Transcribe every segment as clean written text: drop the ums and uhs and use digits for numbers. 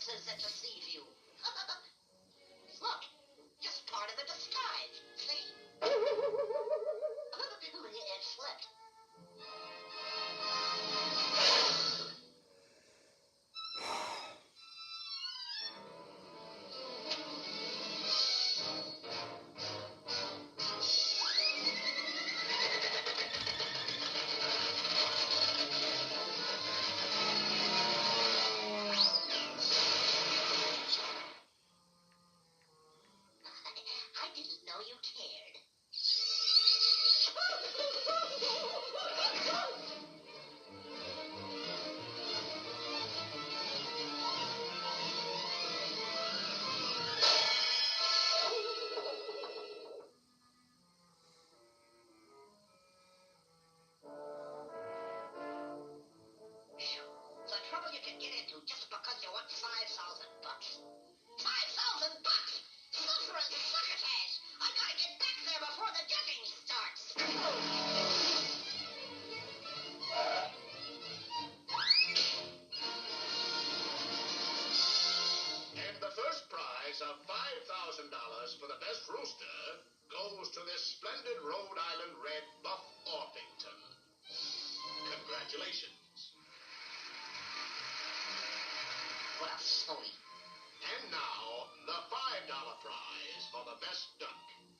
senses that deceive you. Look, just part of the disguise, see? It slipped. I didn't know you cared. The trouble you can get into just because you want $5,000. $5,000! Suffering succotash! I gotta get back there before the judging starts! And the first prize of $5,000 for the best rooster goes to this splendid Rhode Island red Buff Orpington. Congratulations. What a phony. And now, the $5 prize for the best duck.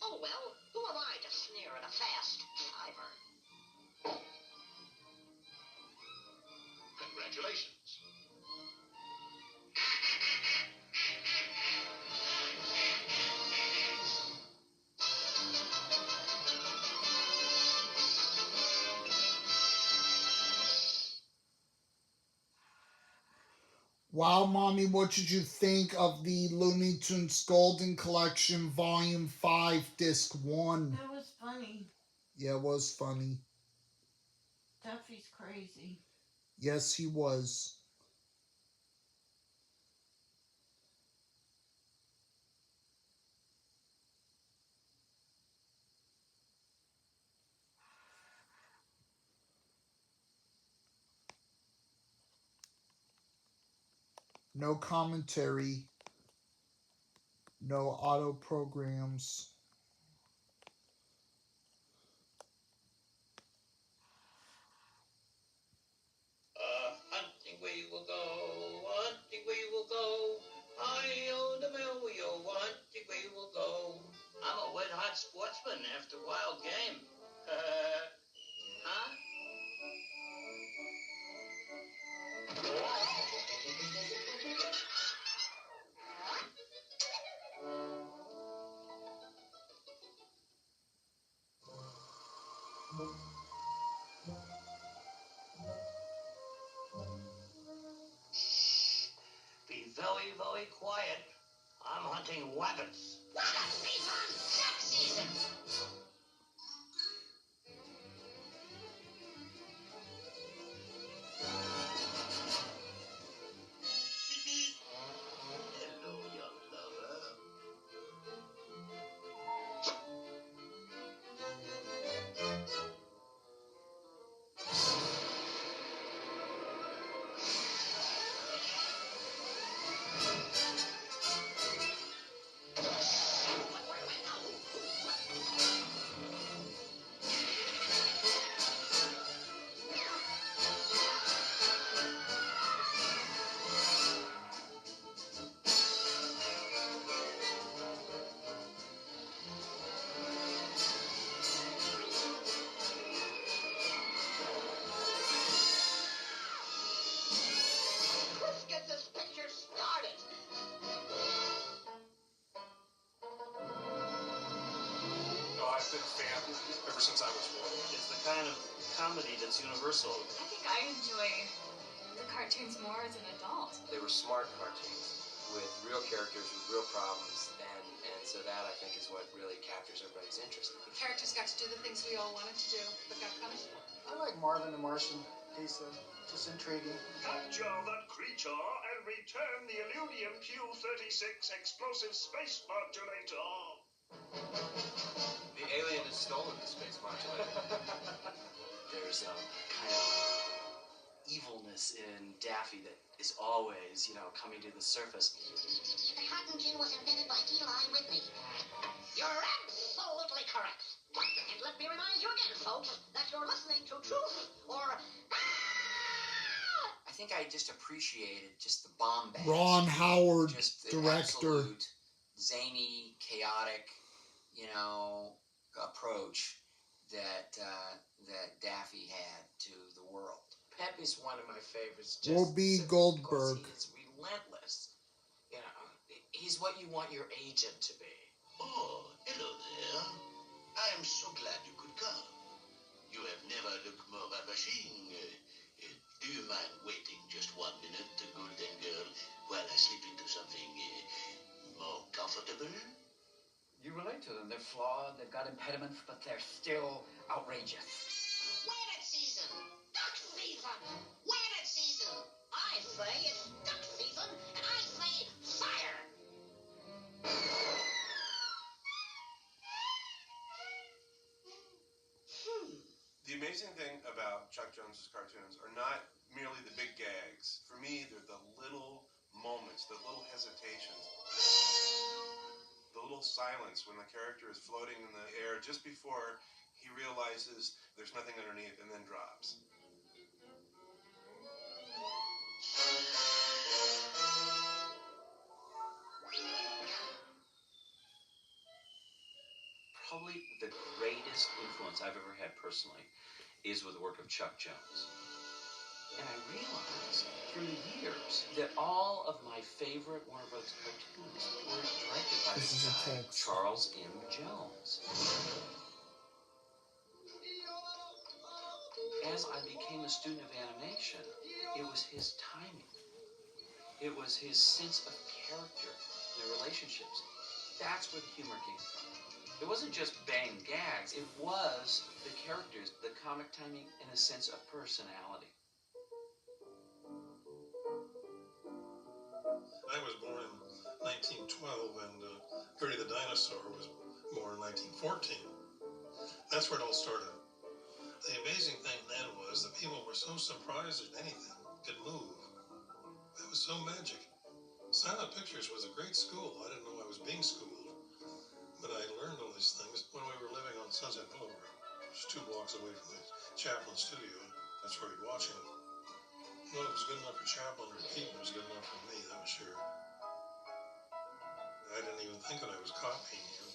Oh, well, who am I to sneer at a fast fiver? Congratulations. Wow, Mommy, what did you think of the Looney Tunes Golden Collection Volume 5, Disc 1? That was funny. Yeah, it was funny. Duffy's crazy. Yes, he was. No commentary. No auto programs. Hunting we will go, hunting we will go. I own the mill, we oh, hunting we will go. I'm a wet-hot sportsman after wild game. Huh? Be very, very quiet. I'm hunting wabbits. Wabbits be on duck season! Hello, young lover. Let's get this picture started! No, I've been a fan ever since I was born. It's the kind of comedy that's universal. I think I enjoy the cartoons more as an adult. They were smart cartoons with real characters with real problems, and so that I think is what really captures everybody's interest. The characters got to do the things we all wanted to do, but got punished for. I like Marvin the Martian. He's just intriguing. Capture that creature and return the Illudium Q-36 explosive space modulator. The alien has stolen the space modulator. There's kind of evilness in Daffy that is always, coming to the surface. The cotton gin was invented by Eli Whitney. You're absolutely correct. And let me remind you again, folks, that you're listening to Truth or... I think I just appreciated just the bombast. Ron Howard, just the director. Absolute zany, chaotic, approach that Daffy had to the world. Pep is one of my favorites. Whoopi Goldberg. He's relentless. He's what you want your agent to be. Oh, hello there. I am so glad you could come. You have never looked more ravishing. Do you mind waiting just 1 minute, golden girl, while I slip into something more comfortable? You relate to them. They're flawed, they've got impediments, but they're still outrageous. Wedded season! Duck season! Wedded season! I say it's duck season, and I say fire! The amazing thing about Chuck Jones's cartoons are not merely the big gags. For me, they're the little moments, the little hesitations, the little silence when the character is floating in the air just before he realizes there's nothing underneath and then drops. Probably the greatest influence I've ever had personally is with the work of Chuck Jones. And I realized through the years that all of my favorite Warner Brothers cartoons were directed by this guy, Charles M. Jones. As I became a student of animation, it was his timing. It was his sense of character, the relationships. That's where the humor came from. It wasn't just bang gags, it was the characters, the comic timing, and a sense of personality. I was born in 1912, and Gertie the Dinosaur was born in 1914. That's where it all started. The amazing thing then was that people were so surprised that anything could move. It was so magic. Silent Pictures was a great school. I didn't know I was being schooled. But I learned all these things when we were living on Sunset Boulevard, just 2 blocks away from the Chaplin studio. That's where we'd watch him. Well, it was good enough for Chaplin or Keaton. It was good enough for me, that was sure. I didn't even think that I was copying him.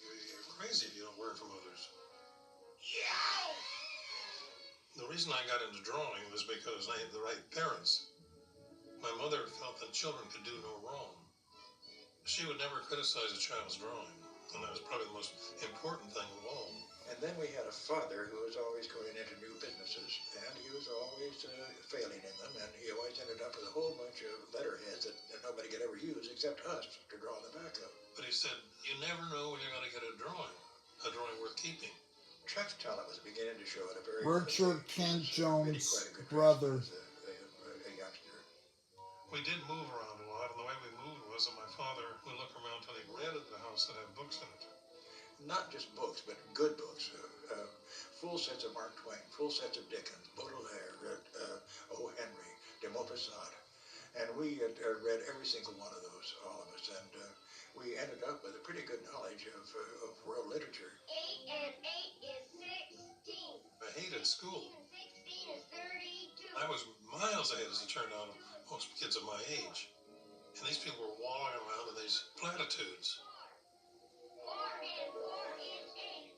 You're crazy if you don't learn from others. Yeah! The reason I got into drawing was because I had the right parents. My mother felt that children could do no wrong. She would never criticize a child's drawing, and that was probably the most important thing of all. And then we had a father who was always going into new businesses, and he was always failing in them, and he always ended up with a whole bunch of letterheads that nobody could ever use except us to draw on the back of. But he said, you never know when you're going to get a drawing worth keeping. Chuck's talent was beginning to show at a very Richard Kent Jones' brother. A youngster. We did move around a lot, and the way we moved was that my father would look around till he rented the house that had books in it. Not just books, but good books. Full sets of Mark Twain, full sets of Dickens, Baudelaire, O. Henry, de Maupassant. And we had read every single one of those, all of us, and we ended up with a pretty good knowledge of world literature. 8 and 8 is 16. I hated school. 16 is 32. I was miles ahead, as it turned out, of most kids of my age. And these people were wallowing around in these platitudes. 4 and 4 is 8.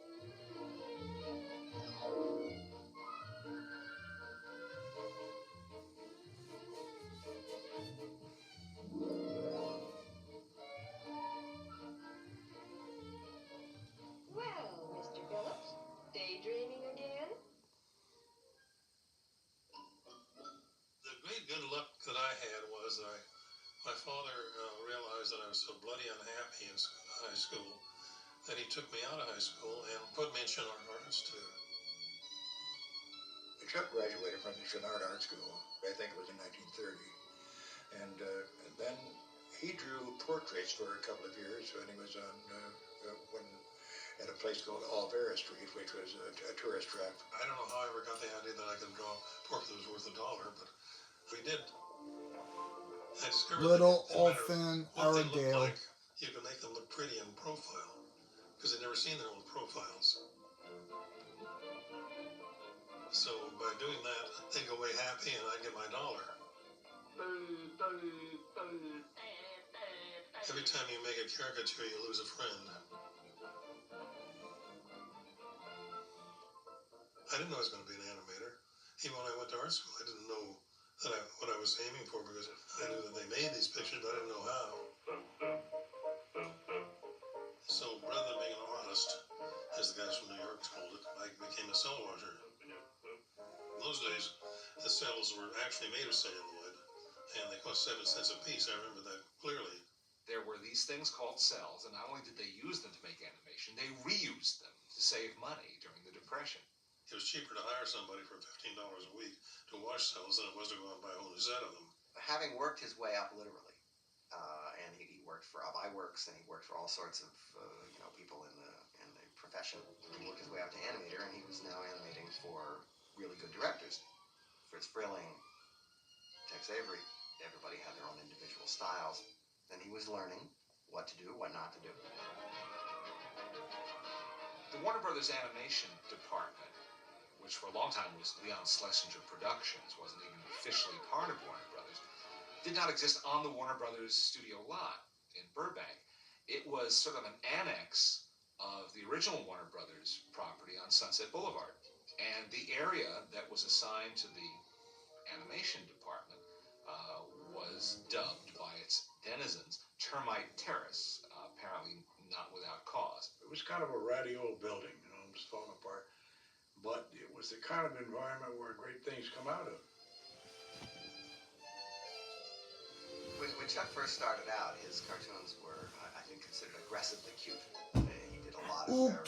Well, Mr. Phillips, daydreaming again? The great good luck that I had was that my father realized that I was so bloody unhappy in high school that he took me out of high school and put me in Chouinard Art Institute. Chuck graduated from the Chouinard Art School, I think it was in 1930. And then he drew portraits for a couple of years when he was on, at a place called Olvera Street, which was a tourist trap. I don't know how I ever got the idea that I could draw pork that was worth $1, but we did. I discovered Little that no matter Orphan what they look Airedale. like, you can make them look pretty in profile, because they'd never seen their own profiles. So by doing that, they'd go away happy and I'd get my $1. Every time you make a caricature, you lose a friend. I didn't know I was going to be an animator. Even when I went to art school, I didn't know what I was aiming for, because I knew that they made these pictures, but I didn't know how. So rather than being an artist, as the guys from New York called it, I became a cell washer. In those days, the cells were actually made of celluloid, and they cost 7 cents a piece. I remember that clearly. There were these things called cells, and not only did they use them to make animation, they reused them to save money during the Depression. It was cheaper to hire somebody for $15 a week to wash cells than it was to go out and buy a whole new set of them. Having worked his way up literally, and he worked for iWorks, and he worked for all sorts of people in the profession. He worked his way up to animator, and he was now animating for really good directors. Fritz Frilling, Tex Avery, everybody had their own individual styles, and he was learning what to do, what not to do. The Warner Brothers animation department, which for a long time was Leon Schlesinger Productions, wasn't even officially part of Warner Brothers, did not exist on the Warner Brothers studio lot in Burbank. It was sort of an annex of the original Warner Brothers property on Sunset Boulevard. And the area that was assigned to the animation department was dubbed by its denizens Termite Terrace, apparently not without cause. It was kind of a ratty old building, it was falling apart. But it was the kind of environment where great things come out of. When Chuck first started out, his cartoons were, I think, considered aggressively cute. He did a lot of very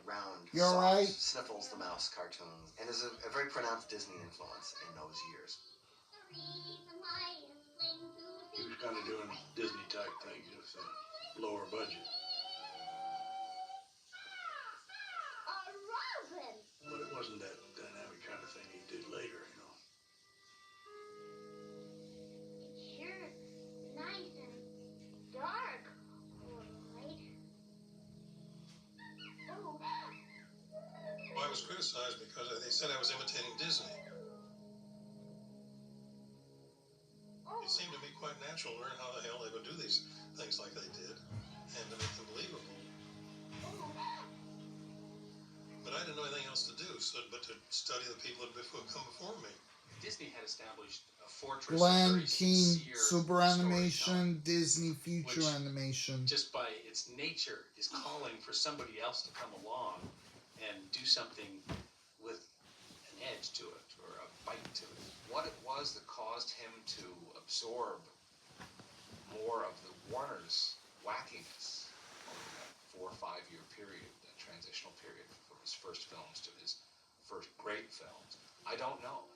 round, soft Sniffles the Mouse cartoons, and there's a very pronounced Disney influence in those years. He was kind of doing Disney-type things, just a lower budget. But it wasn't that dynamic kind of thing he did later, It's sure nice and dark, all right. Oh. Well, I was criticized because they said I was imitating Disney. It seemed to me quite natural to learn how the hell they would do these things like they did, and to make them believable. But I didn't know anything else to do, but to study the people that had come before me. Disney had established a fortress Glenn of very Keane, sincere Super Animation, Disney Future Animation. Just by its nature is calling for somebody else to come along and do something with an edge to it or a bite to it. What it was that caused him to absorb more of the Warner's wackiness over that 4 or 5 year period, that transitional period from his first films to his first great films, I don't know.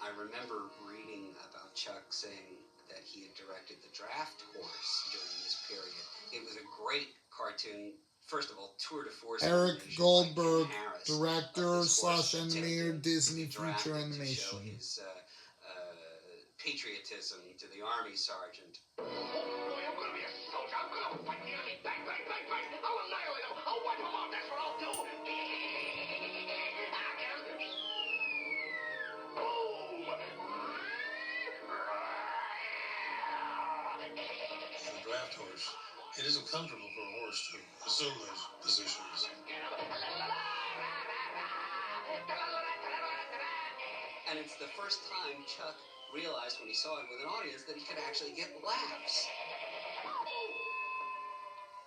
I remember reading about Chuck saying that he had directed The Draft Horse during this period. It was a great cartoon. First of all, tour de force. Eric Goldberg, director / animator, Disney Future Animation. His patriotism to the army sergeant. I'm gonna be a soldier. I'm gonna fight the enemy. Bang, bang, bang, bang. I'll annihilate them. I'll wipe them out. That's what I'll do. The draft horse, it isn't comfortable for a horse to assume those positions. And it's the first time Chuck realized when he saw it with an audience that he could actually get laughs.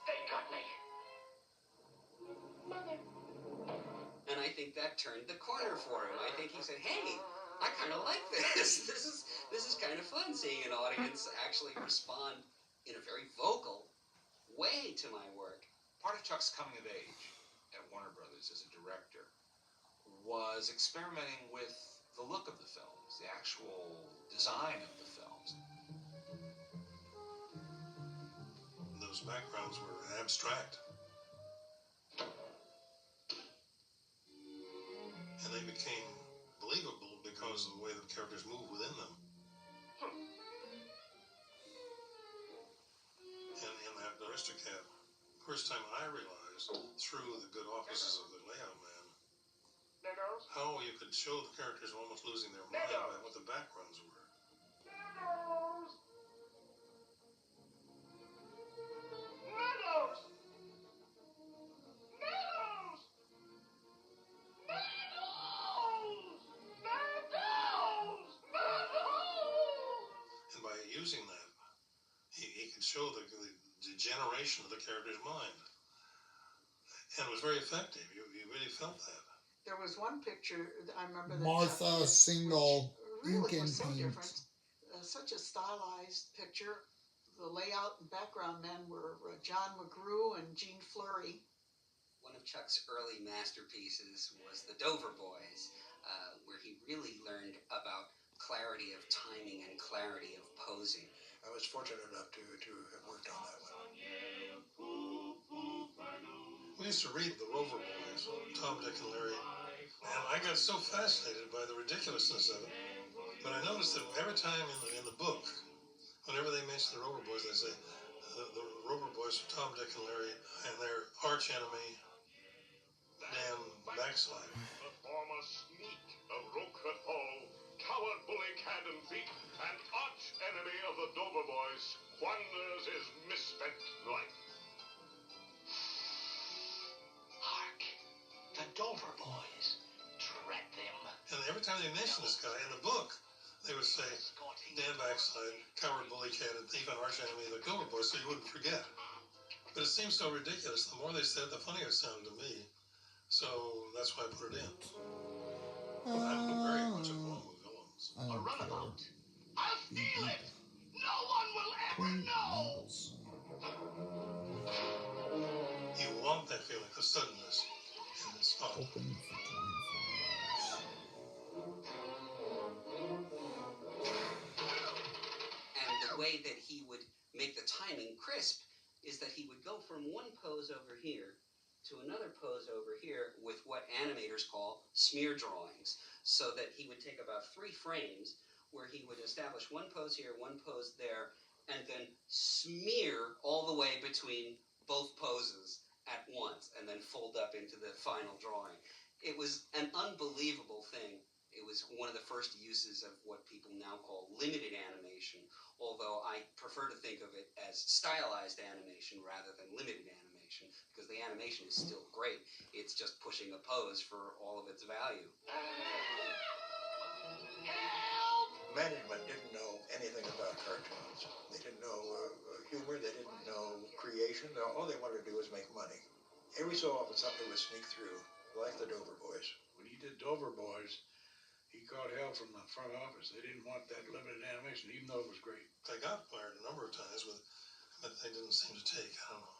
They got me. Mother. And I think that turned the corner for him. I think he said, hey, I kind of like this. This is kind of fun seeing an audience actually respond in a very vocal way to my work. Part of Chuck's coming of age at Warner Brothers as a director was experimenting with the look of the films, the actual design of the films. Those backgrounds were abstract. and they became believable because of the way the characters move within them. And in that Aristocat, first time I realized, through the good offices of the layout man, how you could show the characters almost losing their mind by what the backgrounds were. And by using that, he could show the degeneration of the character's mind. And it was very effective. You really felt that. There was one picture I remember that Martha Chuck did, Single which really ink and was so paint. different. Such a stylized picture. The layout and background men were John McGrew and Gene Fleury. One of Chuck's early masterpieces was The Dover Boys, where he really learned about clarity of timing and clarity of posing. I was fortunate enough to have worked on that one. We used to read The Rover Boys, Tom, Dick, and Larry, and I got so fascinated by the ridiculousness of it. But I noticed that every time in the book, whenever they mention the Rover Boys, they say the Rover Boys are Tom, Dick, and Larry, and their arch enemy, Dan Backslide. The former sneak of Roquefort Hall, coward bully Cadden Thief, and arch enemy of the Dover Boys, squanders his misspent life. Hark! The Dover Boys. Dread them. And every time they mention this guy in the book, they would say, Dan Backslide, coward bully, cat, and thief, and arch enemy of the Dover Boys, so you wouldn't forget. But it seems so ridiculous. The more they said, the funnier it sounded to me. So that's why I put it in. I'm very much at home with villains. A runabout. I'll steal it! No one will ever know! You want that feeling of suddenness, and it's fun. Open for 24 hours. And the way that he would make the timing crisp is that he would go from one pose over here to another pose over here with what animators call smear drawings, so that he would take about 3 frames where he would establish one pose here, one pose there, and then smear all the way between both poses at once, and then fold up into the final drawing. It was an unbelievable thing. It was one of the first uses of what people now call limited animation, although I prefer to think of it as stylized animation rather than limited animation, because the animation is still great. It's just pushing a pose for all of its value. Management didn't know anything about cartoons. They didn't know humor. They didn't know creation. All they wanted to do was make money. Every so often something would sneak through, like the Dover Boys. When he did Dover Boys, he caught hell from the front office. They didn't want that limited animation, even though it was great. They got fired a number of times, but they didn't seem to take. I don't know.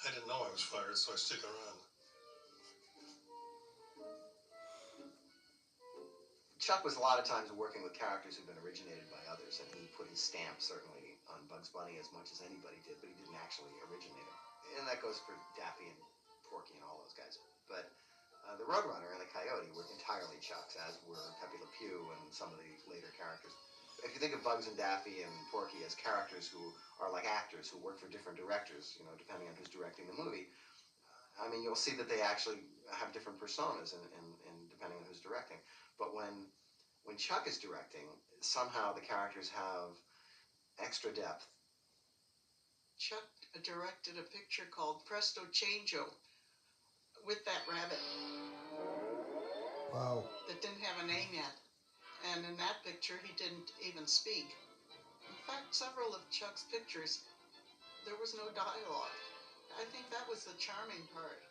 I didn't know I was fired, so I stick around. Chuck was a lot of times working with characters who'd been originated by others, and he put his stamp certainly on Bugs Bunny as much as anybody did, but he didn't actually originate it. And that goes for Daffy and Porky and all those guys. But the Roadrunner and the Coyote were entirely Chuck's, as were Pepe Le Pew and some of the later characters. If you think of Bugs and Daffy and Porky as characters who are like actors who work for different directors, depending on who's directing the movie, I mean, you'll see that they actually have different personas and depending on who's directing. But when Chuck is directing, somehow the characters have extra depth. Chuck directed a picture called Presto Changeo with that rabbit. Wow. That didn't have a name yet. And in that picture, he didn't even speak. In fact, several of Chuck's pictures, there was no dialogue. I think that was the charming part.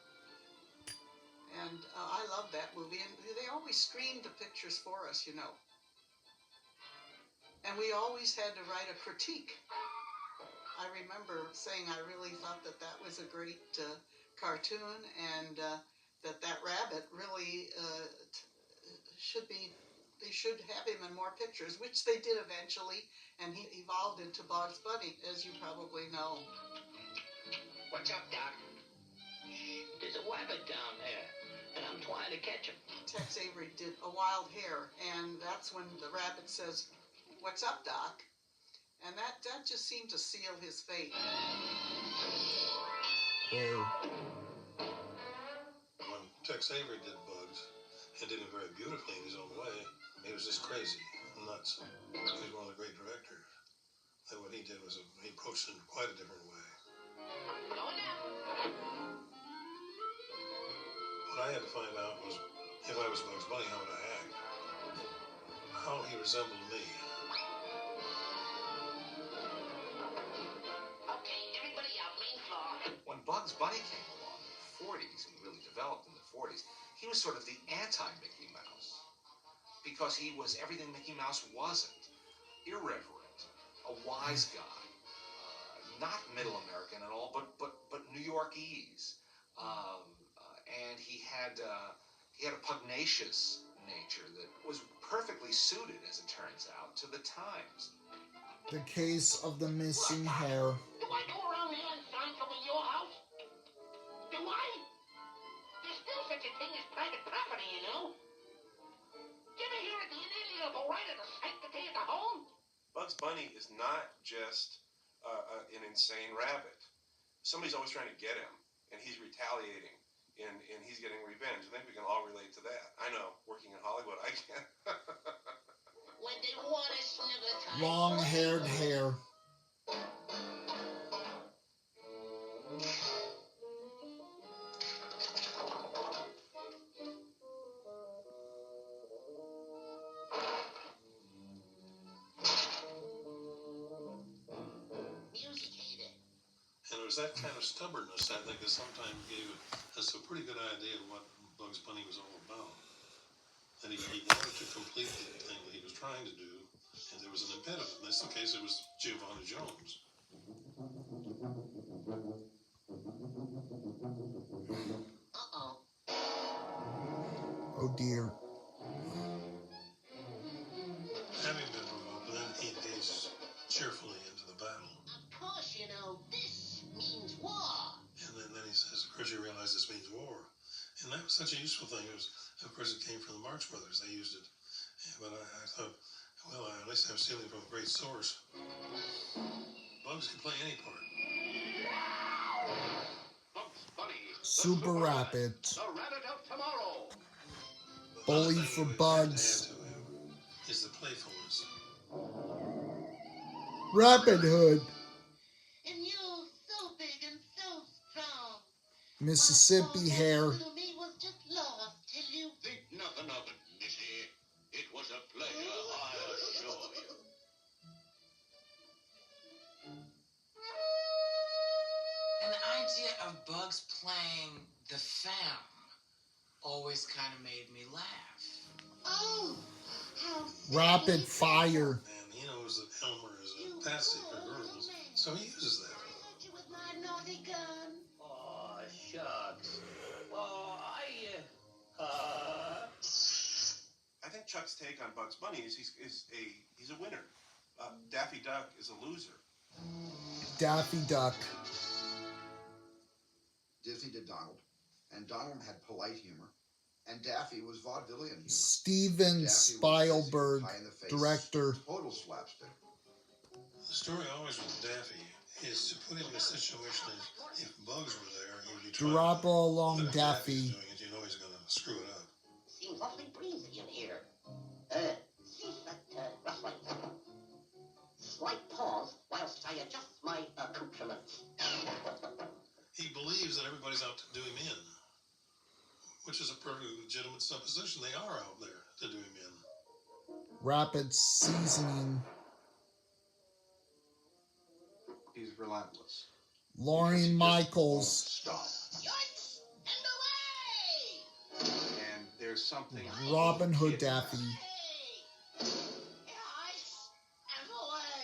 And I love that movie. And they always screened the pictures for us, And we always had to write a critique. I remember saying I really thought that was a great cartoon, and that rabbit really they should have him in more pictures, which they did eventually, and he evolved into Bugs Bunny, as you probably know. What's up, Doc? There's a rabbit down there. and I'm trying to catch him. Tex Avery did A Wild Hare, and that's when the rabbit says, "What's up, Doc?" And that just seemed to seal his fate. When Tex Avery did Bugs, and did it very beautifully in his own way, he was just crazy, nuts. He's one of the great directors. And what he did was he approached it in quite a different way. What I had to find out was, if I was Bugs Bunny, how would I act? How he resembled me. Okay, everybody out, main floor. When Bugs Bunny came along in the 40s, and really developed in the 40s, he was sort of the anti-Mickey Mouse. Because he was everything Mickey Mouse wasn't. Irreverent, a wise guy, not middle American at all, but New Yorkese. And he had a pugnacious nature that was perfectly suited, as it turns out, to the times. The Case of the Missing Hair. Do I go around here and sign for your house? Do I? There's still such a thing as private property, you know. You ever hear of the inalienable right of the site to stay at the home? Bugs Bunny is not just an insane rabbit. Somebody's always trying to get him, and he's retaliating, and he's getting revenge. I think we can all relate to that. I know, working in Hollywood, I can. When they want a snuggle time. Long-haired hair. And it was that kind of stubbornness, I think, that sometimes gave us a pretty good idea of what Bugs Bunny was all about. That he wanted to complete the thing that he was trying to do, and there was an impediment. In this case, it was Giovanni Jones. Uh-oh. Oh dear. Having been provoked, then he engaged cheerfully into the battle. Of course, you know, this means war. And then he says, of course you realize this means war. And that was such a useful thing. It was, of course, it came from the Marx Brothers. They used it. But I thought, well, at least I'm stealing from a great source. Bugs can play any part. Bugs Bunny. Super Rabbit. The rabbit of tomorrow. Bully for Bugs. Is the playfulness. Rabbit Hood. And you're so big and so strong. Mississippi hair. Little me was just lost till you... Think nothing of it, Missy. It was a pleasure, I assure you. And the idea of Bugs playing the femme always kind of made me laugh. Oh, how Rapid fire. And he knows that Elmer is a patsy for girls, so he uses that. I hit you with my naughty gun. Oh, shucks. Oh, I think Chuck's take on Bugs Bunny is he's a winner. Daffy Duck is a loser. Daffy Duck. Disney did Donald, and Donald had polite humor, and Daffy was vaudevillian humor. Steven Spielberg, director. Total slapstick. The story always with Daffy is to put him in a situation that if Bugs were there, he would be trying. Drop along But if Daffy. Daffy's doing it, you know he's going to screw it up. Seems awfully breezy in here. Seems that rustling. Slight pause whilst I adjust my accoutrements. He believes that everybody's out to do him in, which is a perfectly legitimate supposition. They are out there to do him in. Rapid seasoning. He's relentless. Lauren Michaels. Stop. Yikes! And away! And there's something. Robin Hood Daffy. Yikes! And away!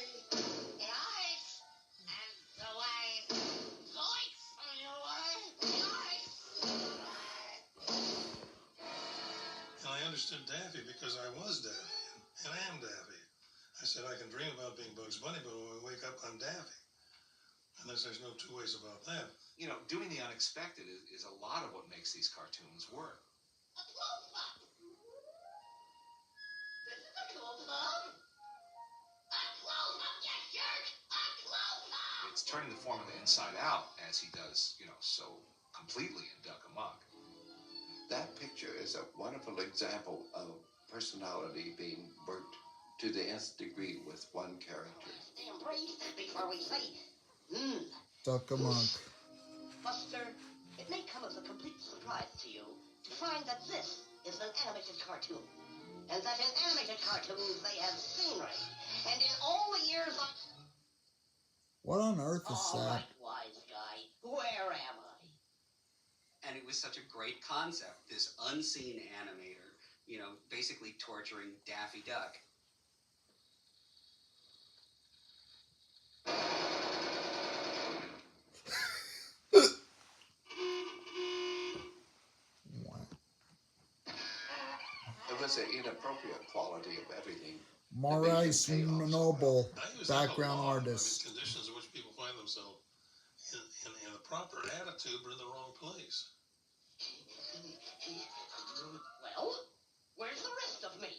Yikes! And away! Zoinks! And away! Yikes! And I understood Daffy because I was Daffy, and I am Daffy. I said I can dream about being Bugs Bunny, but when I wake up, I'm Daffy. And there's no two ways about that. You know, doing the unexpected is a lot of what makes these cartoons work. A close-up! This is a close-up! A close-up, you jerk! A close-up! It's turning the formula inside out, as he does, so completely in Duck Amuck. That picture is a wonderful example of personality being worked to the nth degree with one character. Damn breathe before we say, Duck Amuck. Buster, it may come as a complete surprise to you to find that this is an animated cartoon. And that in animated cartoons they have scenery. And in all the years of... What on earth is All that? right, wise guy, where am I? And it was such a great concept, this unseen animator, basically torturing Daffy Duck. It was an inappropriate quality of everything. Maurice Noble, I use background that a lot. artist. Conditions in which people find themselves in the proper attitude but in the wrong place. Well, where's the rest of me?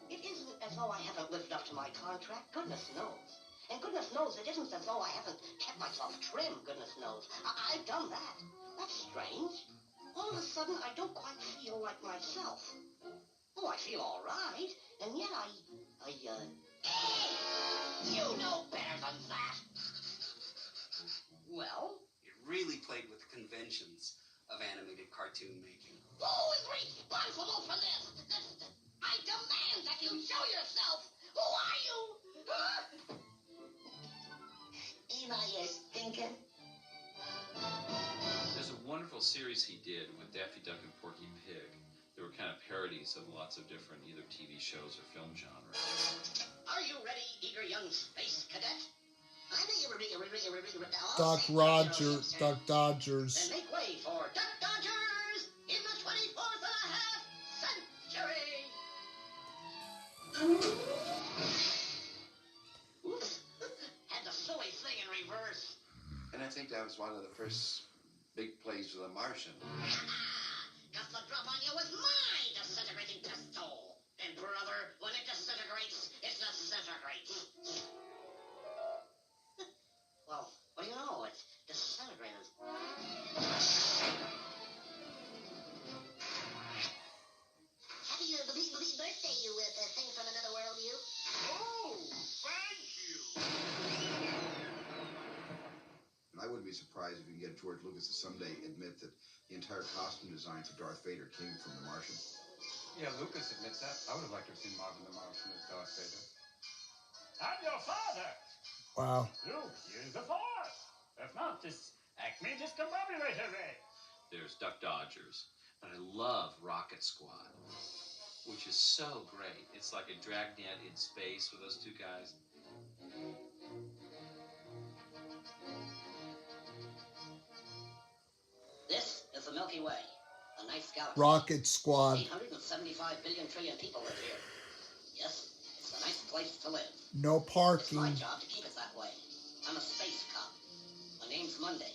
It isn't as though I haven't lived up to my contract, goodness knows. And goodness knows it isn't as though I haven't kept myself trim, goodness knows. I've done that. That's strange. All of a sudden, I don't quite feel like myself. Oh, I feel all right, and yet you know better than that. Well? It really played with the conventions of animated cartoon making. Who is responsible for this? I demand that you show yourself. Who are you? Ain't I a stinker? There's a wonderful series he did with Daffy Duck and Porky Pig. They were kind of parodies of lots of different either TV shows or film genres. Are you ready, eager young space cadet? I'm Duck Rogers, Duck Dodgers. Then make way for Duck Dodgers in the 24th and a half century. Oops, had the silly thing in reverse. And I think that was one of the first big plays with a Martian. Got the drop on you with my disintegrating pistol. And brother, when it disintegrates, it disintegrates. Well, what do you know? It's disintegrated. Happy birthday, you thing from another world, you. Oh, thank you. I wouldn't be surprised if you can get George Lucas to someday admit that the entire costume design for Darth Vader came from The Martian. Yeah, Lucas admits that. I would have liked to have seen Marvin the Martian as Darth Vader. I'm your father. Wow. Luke, use the Force. If not, just act me discombobulated. There's Duck Dodgers. But I love Rocket Squad, which is so great. It's like a dragnet in space with those two guys. This is the Milky Way, a nice galaxy. Rocket Squad. 875 billion trillion people live here. Yes, it's a nice place to live. No It's my parking. job to keep it that way. I'm a space cop. My name's Monday.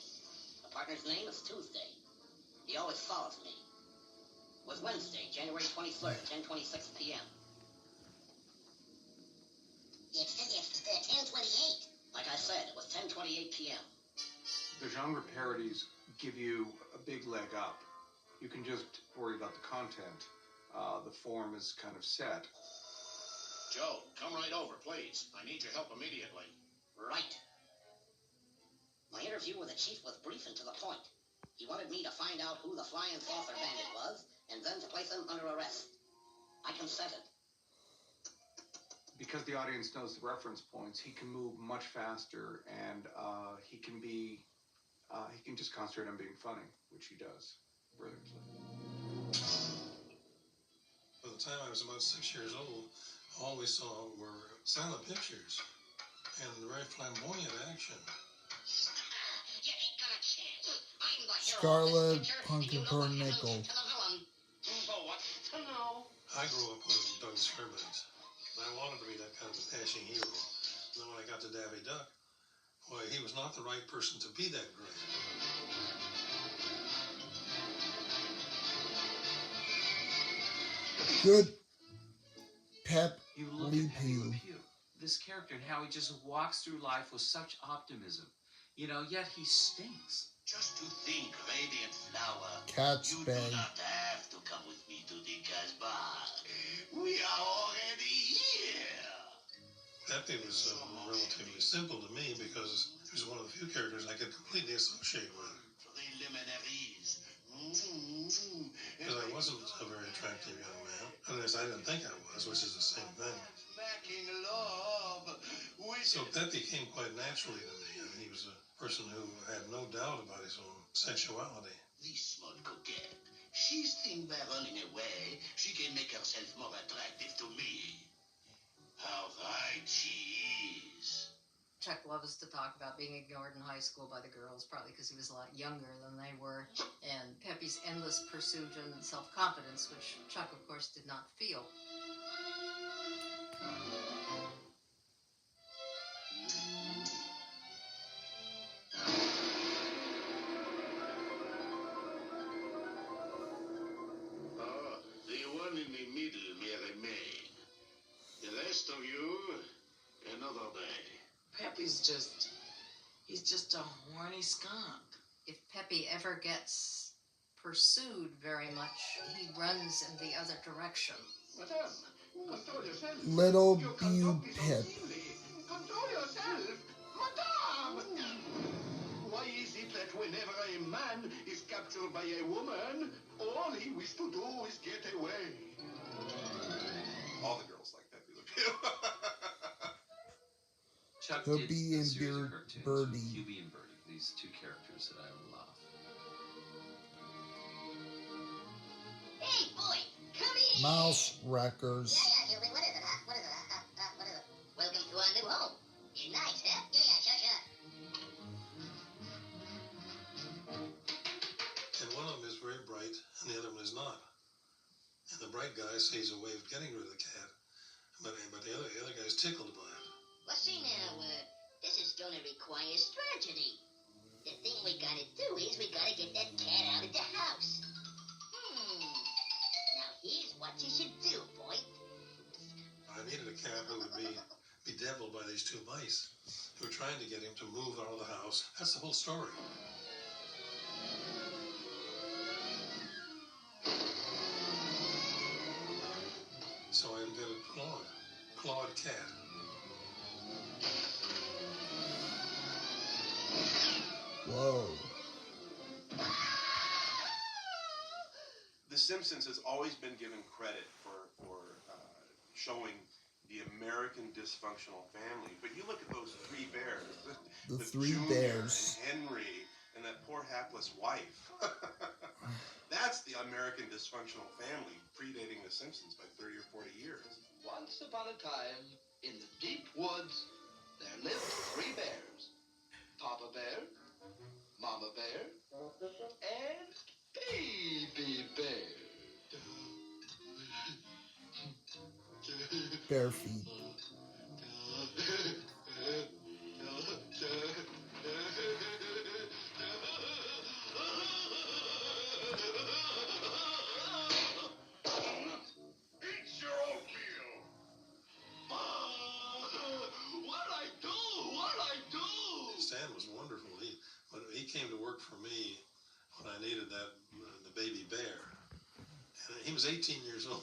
My partner's name is Tuesday. He always follows me. It was Wednesday, January 23rd, 10:26 p.m. It's 10:28. Like I said, it was 10:28 p.m. The genre parodies give you a big leg up. You can just worry about the content. The form is kind of set. Joe, come right over, please. I need your help immediately. Right. My interview with the chief was brief and to the point. He wanted me to find out who the flying saucer bandit was, and then to place him under arrest. I consented. Because the audience knows the reference points, he can move much faster, and he can just concentrate on being funny, which he does brilliantly. By the time I was about 6 years old, all we saw were silent pictures and very flamboyant action. You ain't got a chance. I'm the hero Scarlet of this picture, Pumpkin and you know what Nickel. happens to the villain. So what's to know? I grew up on Doug's Fairbanks. I wanted to be that kind of a dashing hero. And then when I got to Daffy Duck, boy, he was not the right person to be that great. Good Pep You look Le at Pepe Le Pew. Pew, this character, and how he just walks through life with such optimism. You know, yet he stinks. Just to think, radiant flower, Cat's you Bay. do not have to come with me to the Casbah. We are already here. Pepe was relatively simple to me because he was one of the few characters I could completely associate with. Preliminaries. Because I wasn't a very attractive young man. Unless I didn't think I was, which is the same thing. Making love. So Pepe came quite naturally to me. I mean, he was a person who had no doubt about his own sexuality. This small coquette. She's think by running away, she can make herself more attractive to me. How right she is. Chuck loves to talk about being ignored in high school by the girls, probably because he was a lot younger than they were, and Pepe's endless pursuit and self-confidence, which Chuck, of course, did not feel. The one in the middle may remain. The rest of you, another day. Pepe's he's just a horny skunk. If Pepe ever gets pursued very much, he runs in the other direction. Madame, control yourself. Little Your Bew conduct is Pip. unseemly. Control yourself. Madame! Why is it that whenever a man is captured by a woman, all he wishes to do is get away? All the girls like Pepe Le Pew. Chuck The did Bee a and series of Beard cartoons Birdie. with Hubie and Birdie, these two characters that I love. Hey, boy, come in. Mouse Wreckers. Yeah, Hubie, what is it, huh? What is it, what is it? Welcome to our new home. It's nice, huh? Yeah, sure. And one of them is very bright, and the other one is not. And the bright guy sees a way of getting rid of the cat, but the other guy's tickled by it. Well, see now, this is gonna require strategy. The thing we gotta do is we gotta get that cat out of the house. Now here's what you should do, boy. I needed a cat who would be bedeviled by these two mice who were trying to get him to move out of the house. That's the whole story. So I invented Claude Cat. Whoa. The Simpsons has always been given credit for showing the American dysfunctional family. But you look at those three bears. The three Junior bears. And Henry and that poor hapless wife. That's the American dysfunctional family predating The Simpsons by 30 or 40 years. Once upon a time, in the deep woods, there lived three bears. Papa Bear, Mama Bear, and Baby Bear. Bare feet. Eat your oatmeal. What'd I do? Stan was wonderful. When he came to work for me when I needed the baby bear. And he was 18 years old.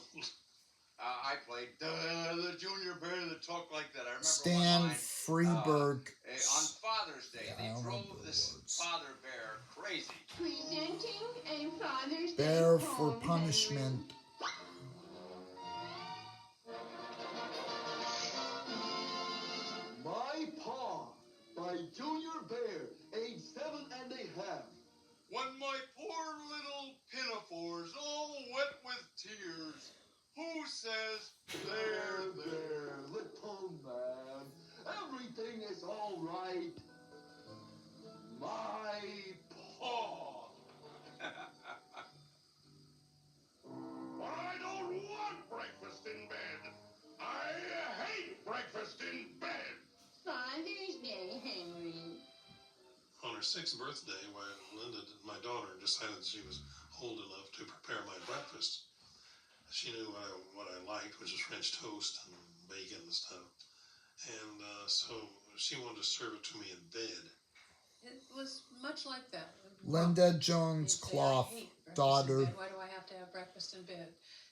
I played the junior bear that talked like that. I remember Stan one line, Freeberg. on Father's Day, Yeah, I they don't drove remember the this words. father bear crazy. Presenting a Father's Day Bear for poem, punishment. My Paw by Junior Bear, age 7½. When my poor little pinafores all wet with tears, who says, there, little man, everything is all right. My paw. I don't want breakfast in bed. I hate breakfast in bed. Father's Day, Henry. On her 6th birthday, when Linda, my daughter, decided she was old enough to prepare my breakfast, She knew what I liked, which was French toast and bacon and stuff. And so she wanted to serve it to me in bed. It was much like that. Linda Jones He'd say, Clough, I hate breakfast daughter. in bed. Why do I have to have breakfast in bed?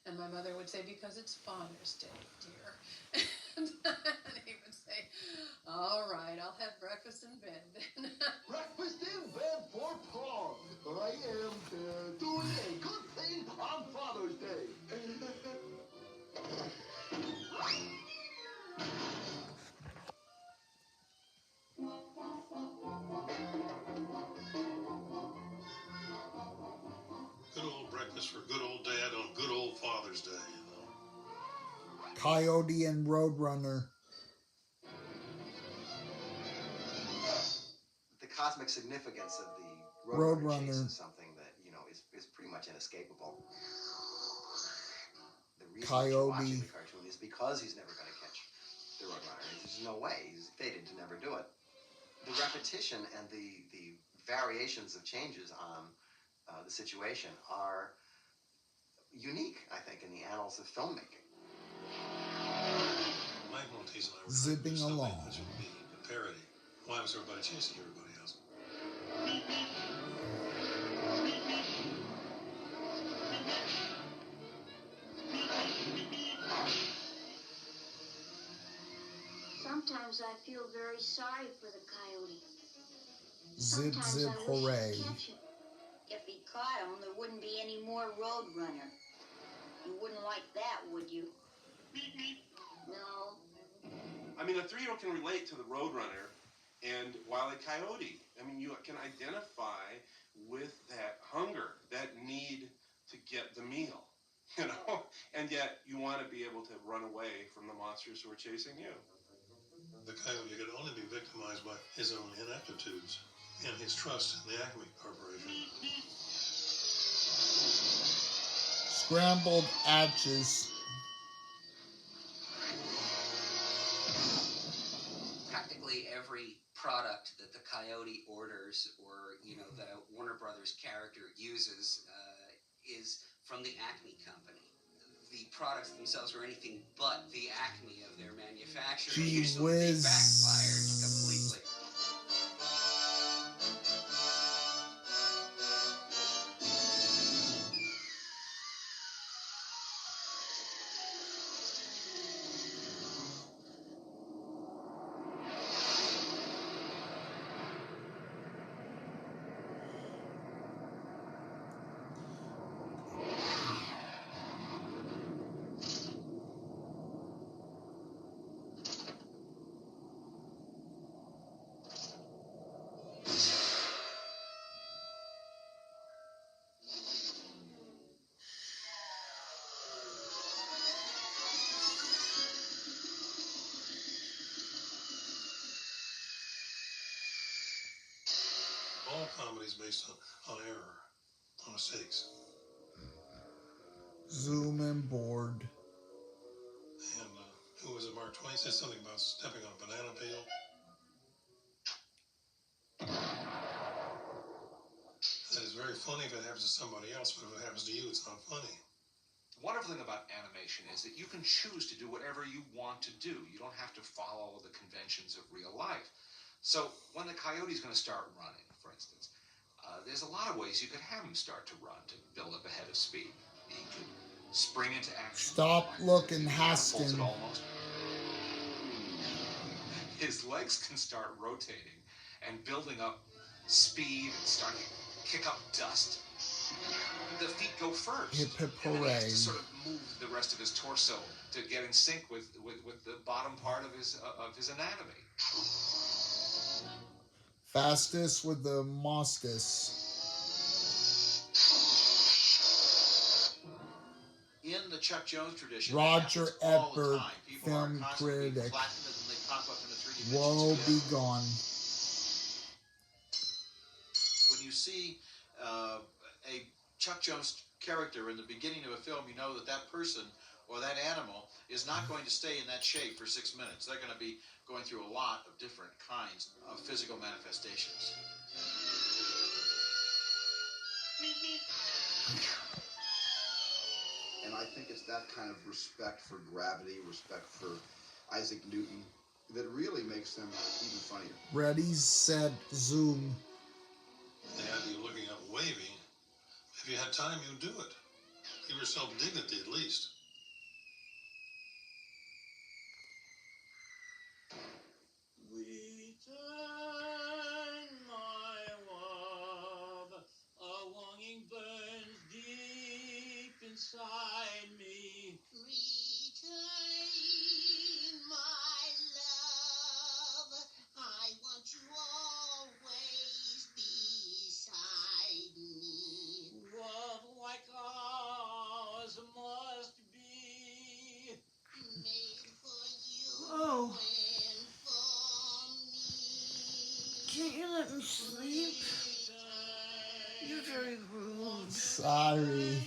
And my mother would say, because it's Father's Day, dear. And he would say, all right, I'll have breakfast in bed then. Breakfast in bed for Paul. I am doing a good thing on Father's Day. Good old breakfast for good old dad on good old Father's Day, you know. Coyote and Roadrunner. The cosmic significance of the Roadrunner chase is something that, you know, is pretty much inescapable. The reason that you're watching the cartoon is because he's never going to catch the Roadrunner. There's no way. He's fated to never do it. The repetition and the variations of changes on the situation are unique, I think, in the annals of filmmaking. My Maltese and I were zipping along. which would be a parody. Why was everybody chasing everybody else? Sometimes I feel very sorry for the coyote. Zip, Sometimes zip, I wish hooray. he'd catch him. If he caught him, there wouldn't be any more Roadrunner. You wouldn't like that, would you? No. I mean, a 3-year-old can relate to the Roadrunner and Wile E. Coyote. I mean, you can identify with that hunger, that need to get the meal, you know? And yet you want to be able to run away from the monsters who are chasing you. The coyote could only be victimized by his own ineptitudes and his trust in the Acme Corporation. Scrambled Atches. Practically every product that the Coyote orders, or the Warner Brothers character uses, is from the Acme Company. The products themselves were anything but the Acme of their manufacturing. Gee Usually they whiz. backfired completely. All comedy is based on error, on mistakes. Zoom and board. And who was it, Mark Twain said something about stepping on a banana peel. That is very funny if it happens to somebody else, but if it happens to you, it's not funny. The wonderful thing about animation is that you can choose to do whatever you want to do. You don't have to follow the conventions of real life. So when the coyote's going to start running, for instance, there's a lot of ways you could have him start to run to build up a head of speed. He could spring into action. Stop looking, catapults Haskin. it almost. His legs can start rotating and building up speed and starting to kick up dust. The feet go first. Hip hip And then he has hooray. to sort of move the rest of his torso to get in sync with the bottom part of his anatomy. Fastest with the mostus. In the Chuck Jones tradition, Roger that happens all the Ebert, time. People are film constantly critic. flattened and then they pop up in a 3D Woe dimension be gone. When you see a Chuck Jones character in the beginning of a film, you know that that person or that animal is not going to stay in that shape for 6 minutes. They're going to be going through a lot of different kinds of physical manifestations. And And I think it's that kind of respect for gravity, respect for Isaac Newton, that really makes them even funnier. Ready, set, zoom. They had you looking up waving. If you had time, you'd do it. Give yourself dignity at least. Return, my love. A longing burns deep inside me. Return, my love. I want you always beside me. Love like ours must be made for you Oh. and for me. Can't you let me sleep? You're very rude. Sorry.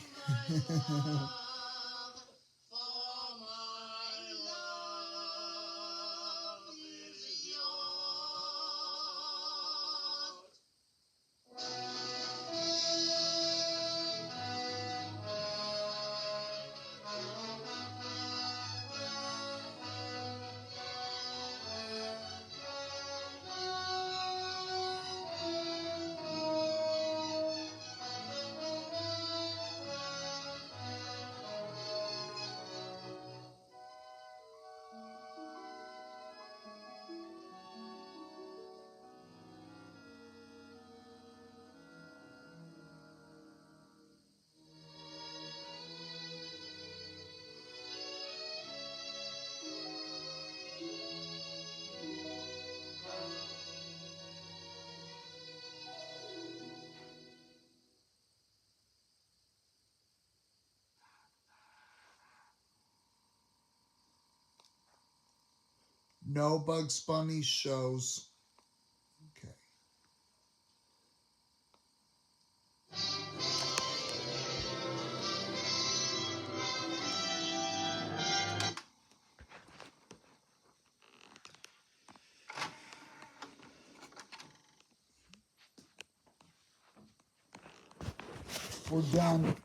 No Bugs Bunny shows. Okay. We're done.